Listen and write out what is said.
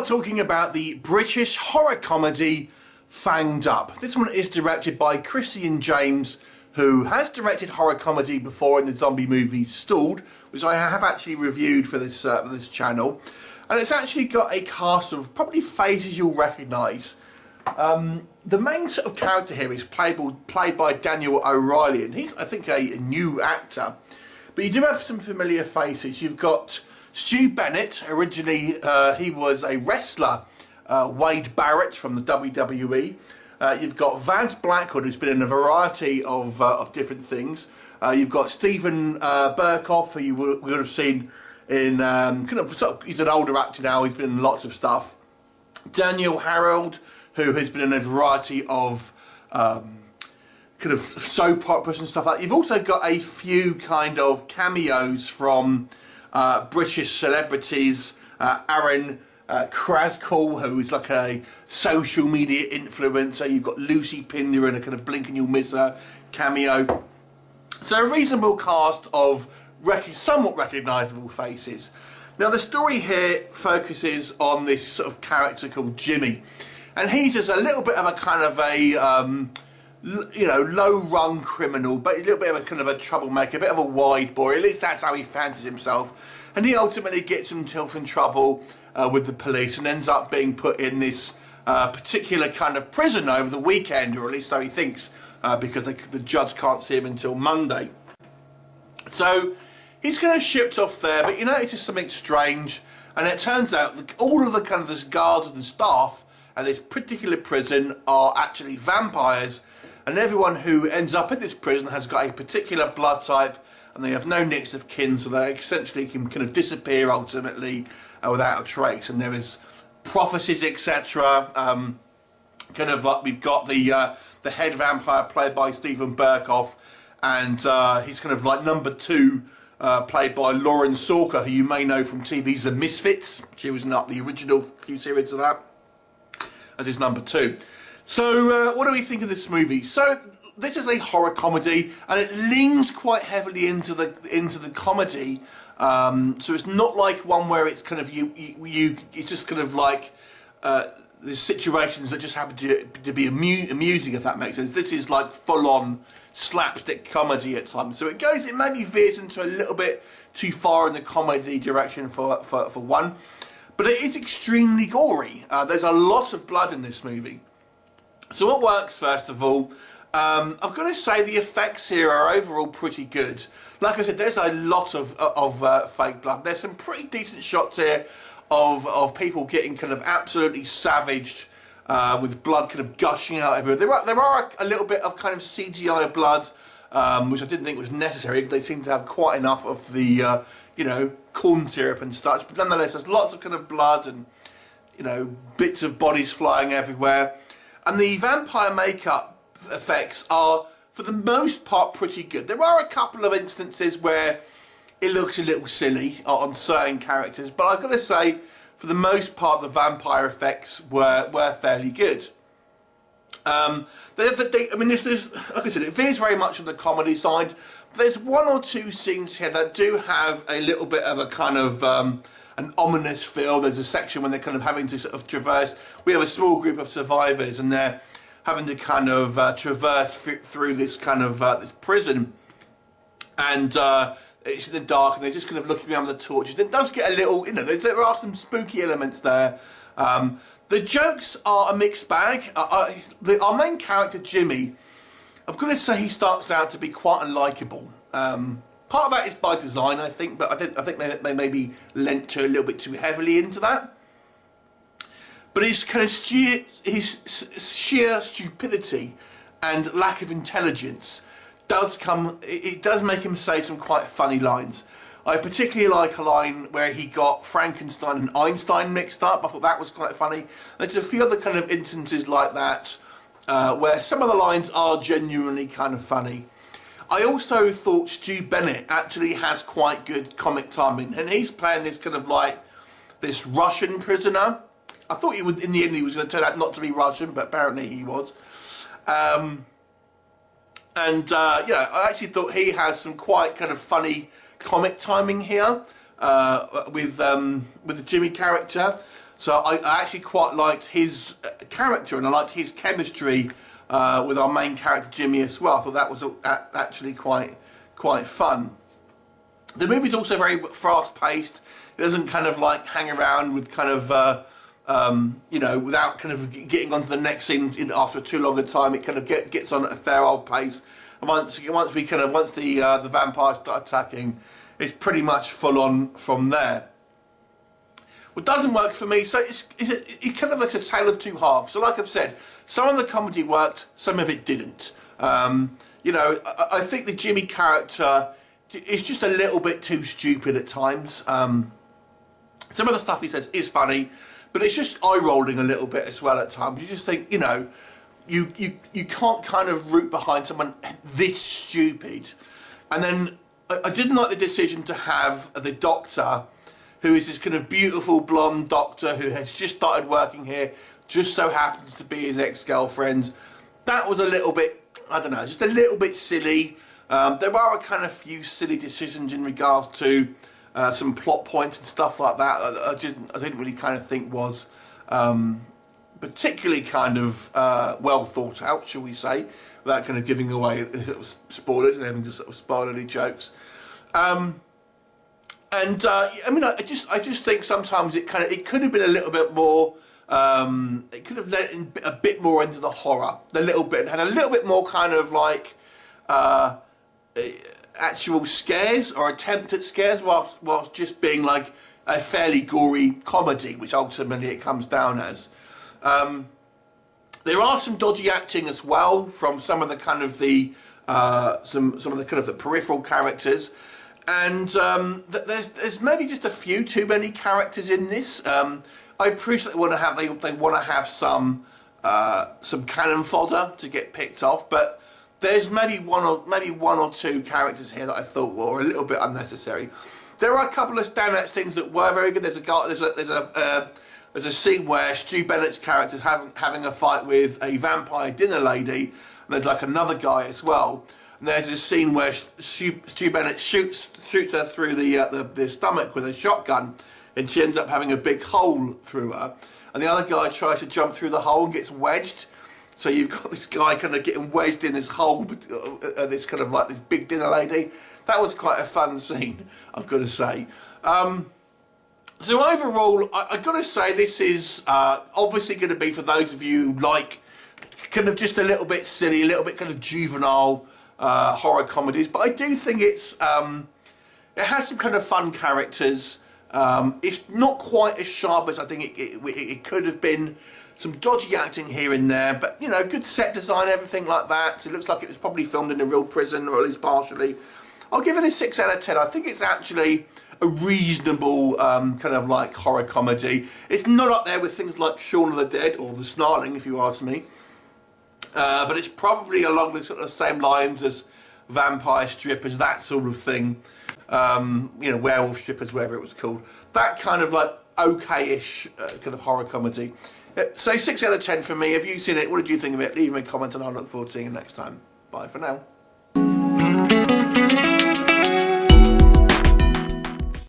are talking about the British horror comedy Fanged Up. This one is directed by Christian James, who has directed horror comedy before in the zombie movie Stalled, which I have actually reviewed for this channel. And it's actually got a cast of probably faces you'll recognise. The main sort of character here is played by Danielle O'Reilly, and he's, I think, a new actor. But you do have some familiar faces. You've got Stu Bennett. Originally, he was a wrestler, Wade Barrett from the WWE. You've got Vance Blackwood, who's been in a variety of different things. You've got Stephen Burkoff, who you would have seen in he's an older actor now. He's been in lots of stuff. Daniel Harold, who has been in a variety of kind of soap operas and stuff like that. You've also got a few kind of cameos from British celebrities. Aaran Kraskell, who is like a social media influencer. You've got Lucy Pinder in a kind of blink and you'll miss her cameo. So a reasonable cast of somewhat recognisable faces. Now the story here focuses on this sort of character called Jimmy, and he's just a little bit of a kind of a low-rung criminal, but a little bit of a kind of a troublemaker, a bit of a wide boy. At least that's how he fancies himself. And he ultimately gets himself in trouble with the police and ends up being put in this particular kind of prison over the weekend, or at least so he thinks, because the judge can't see him until Monday. So he's kind of shipped off there, but you notice something strange, and it turns out that all of the kind of this guards and the staff at this particular prison are actually vampires, and everyone who ends up in this prison has got a particular blood type, and they have no next of kin, so they essentially can kind of disappear ultimately without a trace. And there is prophecies, etc. Kind of like we've got the head vampire played by Stephen Burkoff, and he's kind of like number 2, played by Lauren Sorker, who you may know from TV's The Misfits. She was in the original few series of that as his number 2. So what do we think of this movie? So this is a horror comedy, and it leans quite heavily into the comedy. So it's not like one where it's kind of it's just kind of like the situations that just happen to be amusing, if that makes sense. This is like full-on slapstick comedy at times. So it maybe veers into a little bit too far in the comedy direction for one. But it is extremely gory. There's a lot of blood in this movie. So what works, first of all, I've got to say the effects here are overall pretty good. Like I said, there's a lot of fake blood. There's some pretty decent shots here of people getting kind of absolutely savaged with blood kind of gushing out everywhere. There are a little bit of kind of CGI blood, which I didn't think was necessary, because they seem to have quite enough of the corn syrup and such. But nonetheless, there's lots of kind of blood and bits of bodies flying everywhere. And the vampire makeup effects are, for the most part, pretty good. There are a couple of instances where it looks a little silly on certain characters, but I've got to say, for the most part, the vampire effects were fairly good. This is, like I said, it veers very much on the comedy side. There's one or two scenes here that do have a little bit of a kind of an ominous feel. There's a section when they're kind of having to sort of traverse. We have a small group of survivors, and they're having to kind of traverse through this kind of this prison, and it's in the dark, and they're just kind of looking around with the torches. It does get a little, there are some spooky elements there. The jokes are a mixed bag. Our main character, Jimmy, I've got to say he starts out to be quite unlikable. Part of that is by design, I think, but I think they maybe lent to a little bit too heavily into that. But his kind of sheer stupidity and lack of intelligence does make him say some quite funny lines. I particularly like a line where he got Frankenstein and Einstein mixed up. I thought that was quite funny. There's a few other kind of instances like that where some of the lines are genuinely kind of funny. I also thought Stu Bennett actually has quite good comic timing, and he's playing this kind of like this Russian prisoner. I thought in the end he was going to turn out not to be Russian, but apparently he was. I actually thought he has some quite kind of funny comic timing here with the Jimmy character. So I actually quite liked his character, and I liked his chemistry with our main character Jimmy as well. I thought that was actually quite fun. The movie's also very fast-paced. It doesn't kind of like hang around with kind of you know, without kind of getting onto the next scene after too long a time. It kind of gets on at a fair old pace. And once the vampires start attacking, it's pretty much full on from there. What doesn't work for me, so it kind of like a tale of two halves. So like I've said, some of the comedy worked, some of it didn't. You know, I think the Jimmy character is just a little bit too stupid at times. Some of the stuff he says is funny, but it's just eye-rolling a little bit as well at times. You just think, you know, you can't kind of root behind someone this stupid. And then I didn't like the decision to have the doctor, who is this kind of beautiful blonde doctor who has just started working here, just so happens to be his ex-girlfriend. That was a little bit, I don't know, just a little bit silly. There are a kind of few silly decisions in regards to some plot points and stuff like that. I didn't really kind of think was particularly kind of well thought out, shall we say, without kind of giving away spoilers and having to sort of spoil any jokes. I mean, I just think sometimes it could have been a little bit more. It could have let in a bit more into the horror, a little bit, had a little bit more kind of like actual scares or attempt at scares, whilst just being like a fairly gory comedy, which ultimately it comes down as. There are some dodgy acting as well from some of the kind of the some of the kind of the peripheral characters. And there's maybe just a few too many characters in this. I appreciate they want to have some cannon fodder to get picked off, but there's maybe one or two characters here that I thought were a little bit unnecessary. There are a couple of standout things that were very good. There's a scene where Stu Bennett's character is having a fight with a vampire dinner lady, and there's like another guy as well. And there's a scene where Stu Bennett shoots her through the stomach with a shotgun, and she ends up having a big hole through her. And the other guy tries to jump through the hole and gets wedged. So you've got this guy kind of getting wedged in this hole, this kind of like this big dinner lady. That was quite a fun scene, I've got to say. So overall, I've got to say this is obviously going to be for those of you who like kind of just a little bit silly, a little bit kind of juvenile horror comedies. But I do think it has some kind of fun characters. It's not quite as sharp as I think it could have been. Some dodgy acting here and there, but you know, good set design, everything like that. It looks like it was probably filmed in a real prison, or at least partially. I'll give it a 6 out of 10. I think it's actually a reasonable kind of like horror comedy. It's not up there with things like Shaun of the Dead or The Snarling, if you ask me. But it's probably along the sort of same lines as Vampire Strippers, that sort of thing. You know, Werewolf Strippers, whatever it was called. That kind of like okay-ish kind of horror comedy. So 6 out of 10 for me. Have you seen it? What did you think of it? Leave me a comment and I'll look forward to seeing you next time. Bye for now.